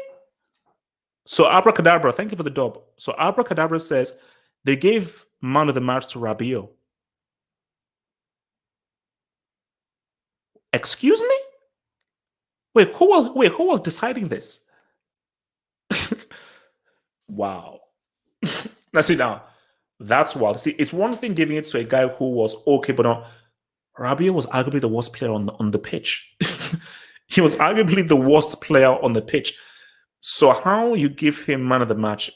So Abracadabra, thank you for the dub. So Abracadabra says, they gave man of the match to Rabiot. Excuse me? Wait, who was deciding this? Wow. Now see now, that's wild. See, it's one thing giving it to a guy who was okay, but no, Rabiot was arguably the worst player on the pitch. He was arguably the worst player on the pitch. So how you give him man of the match?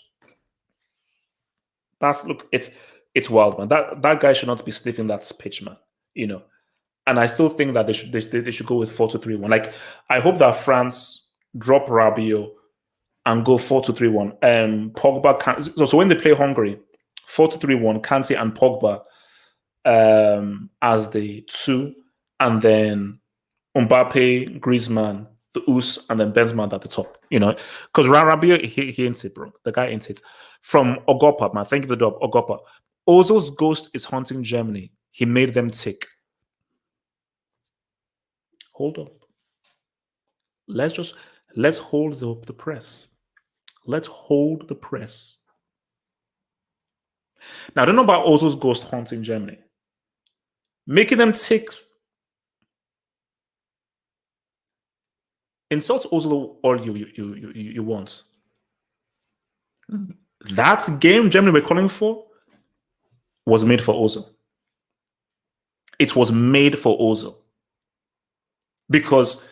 It's wild, man. That guy should not be sniffing that pitch, man. And I still think that they should go with 4-2-3-1. Like I hope that France drop Rabiot and go 4-2-3-1. Pogba can so when they play Hungary, 4-2-3-1, Kante and Pogba as the two, and then Mbappe, Griezmann, the Us, and then Benzema at the top. Because Rabiot he ain't it, bro. The guy ain't it. From Ogopa, man. Thank you for the dub, Ogopa. Ozil's ghost is haunting Germany. He made them tick. Hold up. Let's hold the press. Let's hold the press. Now, I don't know about Ozil's ghost haunting Germany. Making them tick. Insult Ozil all you want. That game Germany were calling for was made for Ozil. It was made for Ozil. Because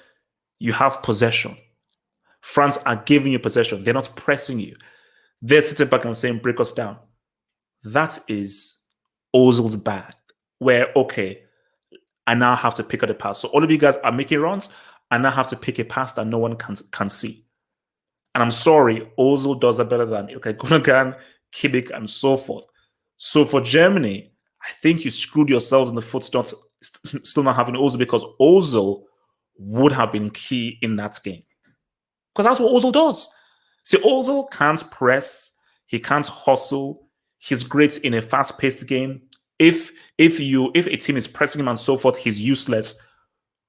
you have possession. France are giving you possession. They're not pressing you. They're sitting back and saying, break us down. That is Ozil's bag. Where, okay, I now have to pick up the pass. So all of you guys are making runs. I now have to pick a pass that no one can see. And I'm sorry, Ozil does that better than Gundogan, Kimmich, and so forth. So for Germany, I think you screwed yourselves in the foot still not having Ozil, because Ozil would have been key in that game. Because that's what Ozil does. See, Ozil can't press. He can't hustle. He's great in a fast-paced game. If a team is pressing him and so forth, he's useless.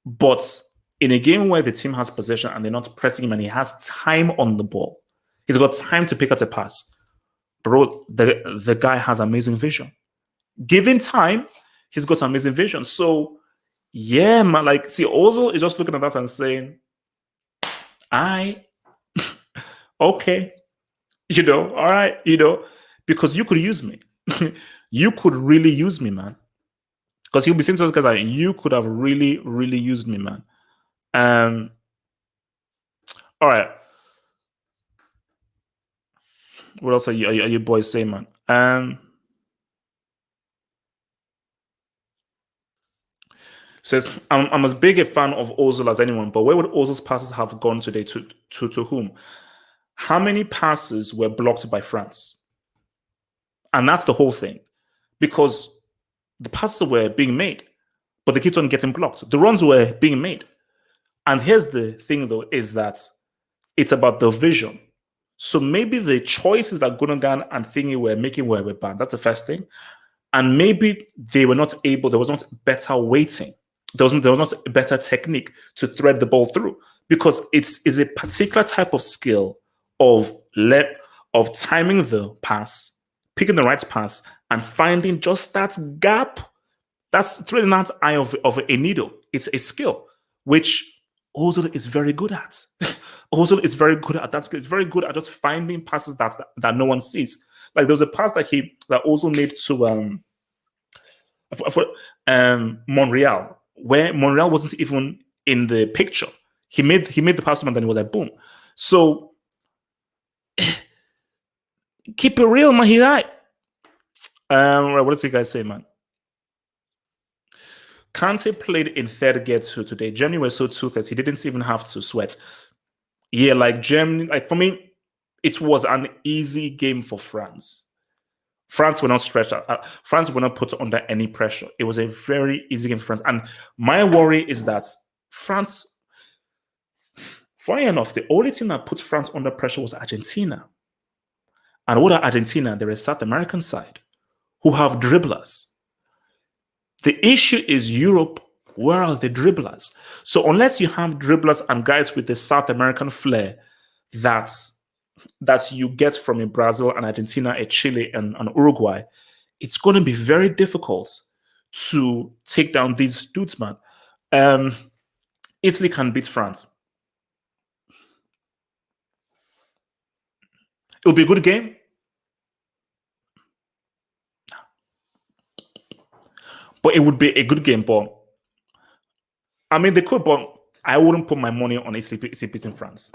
But in a game where the team has possession and they're not pressing him and he has time on the ball, he's got time to pick out a pass. Bro, the guy has amazing vision. Given time, he's got amazing vision. So, yeah, man, see, Ozil is just looking at that and saying, I okay, all right, because you could use me. You could really use me, man. Because he'll be saying to those guys like, you could have really, really used me, man. Um, all right. What else are you boys saying, man? Says I'm as big a fan of Ozil as anyone, but where would Ozil's passes have gone today? To whom? How many passes were blocked by France? And that's the whole thing, because the passes were being made, but they kept on getting blocked. The runs were being made, and here's the thing, though, is that it's about the vision. So maybe the choices that Gundogan and Thingy were making were bad. That's the first thing. And maybe they were not able, there was not better weighting. There was not better technique to thread the ball through, because it's a particular type of skill of of timing the pass, picking the right pass, and finding just that gap. That's threading that eye of a needle. It's a skill which Ozil is very good at. Ozil is very good at that skill. It's very good at just finding passes that no one sees. Like there was a pass that Ozil made to for Monreal, where Monreal wasn't even in the picture. He made the pass and then he was like boom. So keep it real, man. He's right. What do you guys say, man? Kante played in third gear today. Germany were so toothless, he didn't even have to sweat. Yeah, like Germany, like for me, it was an easy game for France. France were not stretched out. France were not put under any pressure. It was a very easy game for France. And my worry is that France, funny enough, the only team that put France under pressure was Argentina. And what are Argentina? They're a South American side who have dribblers. The issue is Europe. Where are the dribblers? So unless you have dribblers and guys with the South American flair that you get from a Brazil and Argentina, a Chile and Uruguay, it's going to be very difficult to take down these dudes, man. Italy can beat France. It'll be a good game. But it would be a good game, but I mean, they could, but I wouldn't put my money on Italy beating France.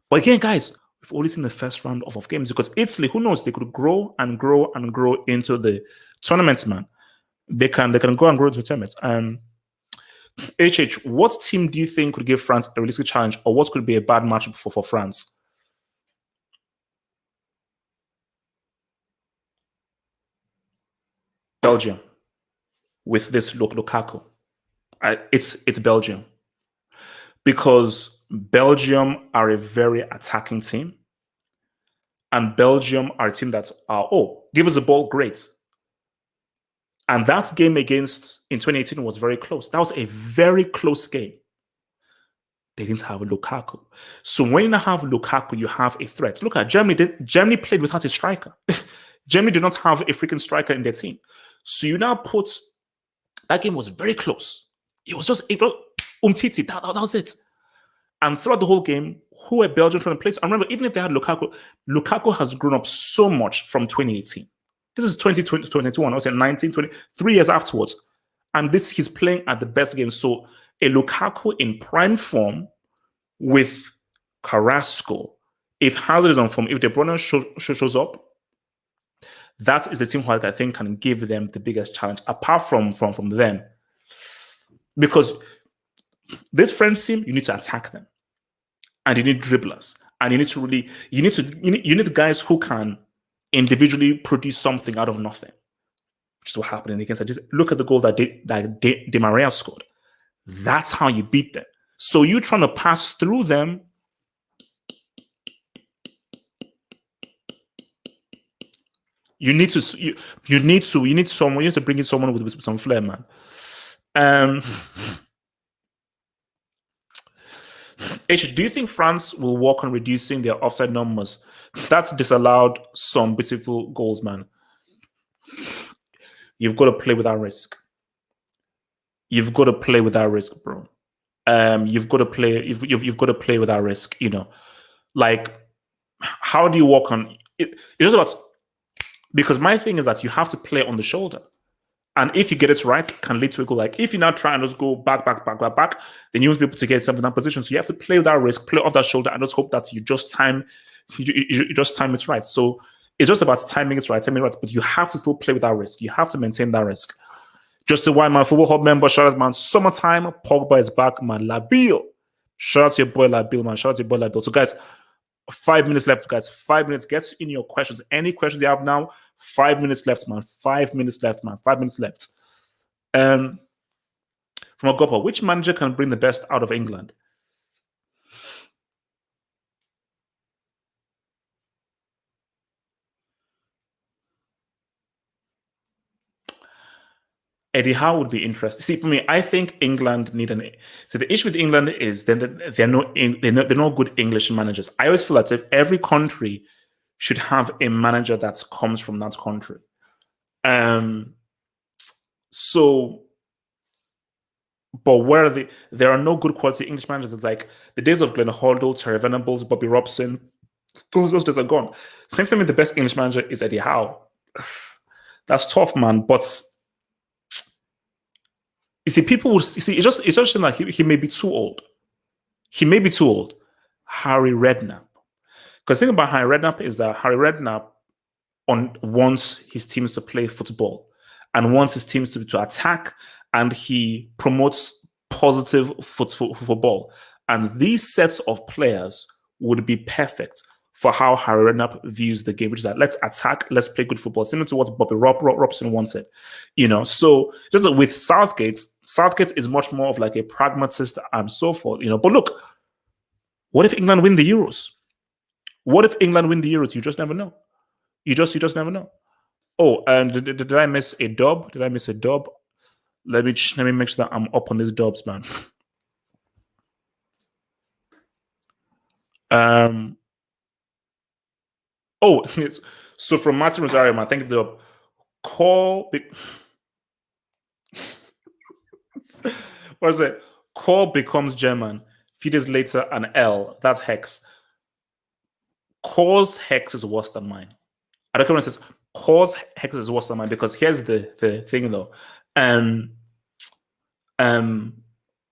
But again, guys, we've only seen the first round of games, because Italy, who knows, they could grow and grow and grow into the tournaments, man. They can go and grow into the tournaments. What team do you think could give France a realistic challenge, or what could be a bad matchup for France? Belgium. With this Lukaku. It's Belgium. Because Belgium are a very attacking team. And Belgium are a team that's, give us the ball, great. And that game in 2018 was very close. That was a very close game. They didn't have Lukaku. So when you have Lukaku, you have a threat. Look at Germany. Germany played without a striker. Germany did not have a freaking striker in their team. So you now put, that game was very close. It was Umtiti. That was it. And throughout the whole game, who were Belgium trying to play? And remember, even if they had Lukaku has grown up so much from 2018. This is 2020, 2021. I was in 19, 20, 3 years afterwards. And he's playing at the best game. So a Lukaku in prime form with Carrasco, if Hazard is on form, if De Bruyne shows up, that is the team who I think can give them the biggest challenge, apart from them. Because this French team, you need to attack them. And you need dribblers. And you need guys who can individually produce something out of nothing. Which is what happened against Argentina. Look at the goal that Di Maria scored. That's how you beat them. So you trying to pass through them. You need to bring in someone with some flair, man. Do you think France will work on reducing their offside numbers? That's disallowed some beautiful goals, man. You've got to play without risk. You've got to play without risk, bro. You've got to play. You've got to play without risk. Like how do you work on it? It's just about because my thing is that you have to play on the shoulder. And if you get it right, it can lead to a goal. Like if you now try and just go back, then you won't be able to get yourself in that position. So you have to play without risk, play off that shoulder, and just hope that you just time it right. So it's just about timing it right, but you have to still play without risk. You have to maintain that risk. Just to why my football hub member, shout out, man. Summertime, Pogba is back, man. Labil. Shout out to your boy Labil, man. Shout out to your boy Labil. So, guys, 5 minutes left, guys. 5 minutes. Get in your questions. Any questions you have now? 5 minutes left, man. 5 minutes left, man. 5 minutes left. From Agopa, which manager can bring the best out of England? Eddie Howe would be interesting. See, for me, I think England need an. So the issue with England is they're not good English managers. I always feel that if every country should have a manager that comes from that country. So, but where are the? There are no good quality English managers. It's like the days of Glenn Hoddle, Terry Venables, Bobby Robson. Those days are gone. Same thing with the best English manager is Eddie Howe. That's tough, man. But you see, people will see. It's just like he may be too old. He may be too old. Harry Redknapp. Because the thing about Harry Redknapp is that Harry Redknapp wants his teams to play football and wants his teams to attack, and he promotes positive football. And these sets of players would be perfect for how Harry Redknapp views the game, which is that let's attack, let's play good football, similar to what Bobby Robson wanted. So just with Southgate is much more of like a pragmatist and so forth. But look, what if England win the Euros? What if England win the Euros? You just never know. You just never know. Oh, and did I miss a dub? Did I miss a dub? Let me make sure that I'm up on these dubs, man. Oh, so from Martin Rosario, man, thank you for the call. What is it? Call becomes German. Few days later, an L. That's hex. Call's hex is worse than mine. I don't care when it says call's hex is worse than mine, because here's the thing though.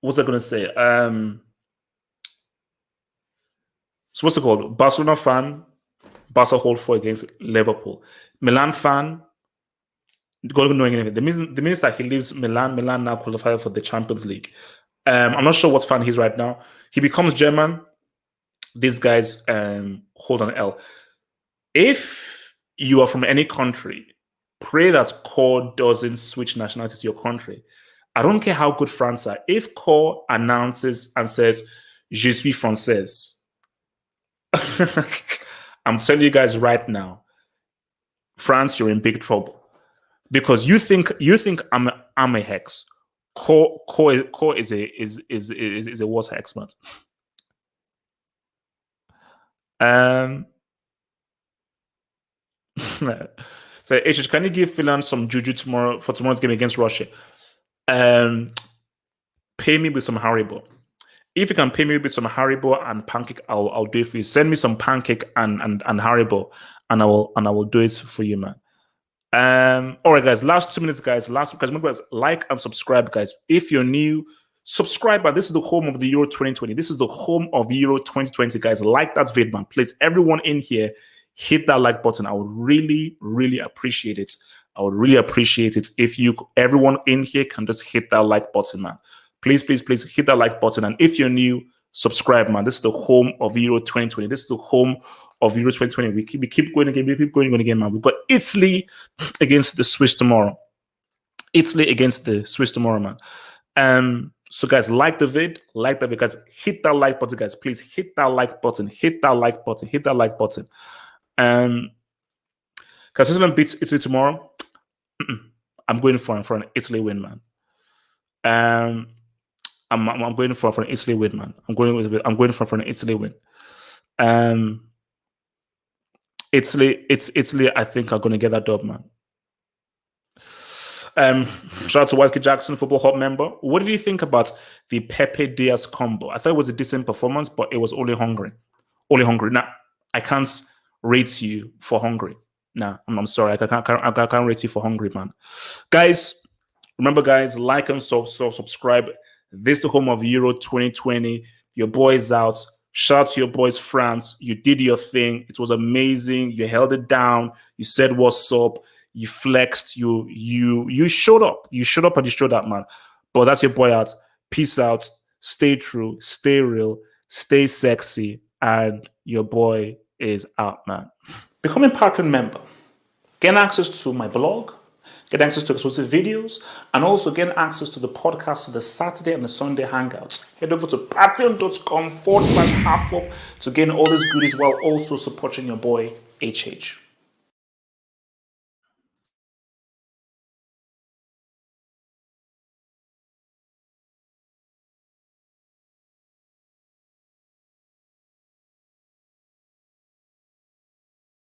What's I gonna say? So what's it called? Barcelona fan, Barca hold 4 against Liverpool. Milan fan, don't know anything. The minute that he leaves Milan now qualified for the Champions League. I'm not sure what fan he's right now. He becomes German. These guys hold an L. If you are from any country, pray that Core doesn't switch nationality to your country. I don't care how good France are. If Core announces and says, "Je suis française," I'm telling you guys right now, France, you're in big trouble, because you think I'm a hex. Core is a worse hex, man. So H, can you give Finland some juju for tomorrow's game against Russia? Pay me with some Haribo. If you can pay me with some Haribo and pancake, I'll do it for you. Send me some pancake and Haribo, and I will do it for you, man. All right, guys. Last 2 minutes, guys. Remember, guys, like and subscribe, guys. If you're new, subscribe. But this is the home of the Euro 2020. This is the home of Euro 2020, guys. Like that vid, man. Please, everyone in here, hit that like button. I would really, really appreciate it. I would really appreciate it if everyone in here can just hit that like button, man. Please, please, please hit that like button. And if you're new, subscribe, man. This is the home of Euro 2020. This is the home of Euro 2020. We keep going again. We keep going again, man. We've got Italy against the Swiss tomorrow. Italy against the Swiss tomorrow, man. So, guys, like the vid, guys. Hit that like button, guys. Please hit that like button. Hit that like button. Hit that like button. Can Switzerland beat Italy tomorrow? I'm going for an Italy win, man. I'm going for an Italy win, man. I'm going for an Italy win. Italy. I think are going to get that dub, man. Shout out to Whiskey Jackson, Football Hub member. What did you think about the Pepe Diaz combo? I thought it was a decent performance, but it was only Hungary. Only Hungary. Now, I can't rate you for Hungary. Nah, I'm sorry. I can't rate you for Hungary, man. Guys, remember, guys, like and subscribe. This is the home of Euro 2020. Your boys out. Shout out to your boys, France. You did your thing. It was amazing. You held it down. You said what's up. You flexed. You showed up. You showed up and you showed up, man. But that's your boy out. Peace out. Stay true. Stay real. Stay sexy. And your boy is out, man. Become a Patreon member. Get access to my blog. Get access to exclusive videos, and also get access to the podcast, to the Saturday and the Sunday hangouts. Head over to patreon.com/halfup to gain all these goodies while also supporting your boy HH.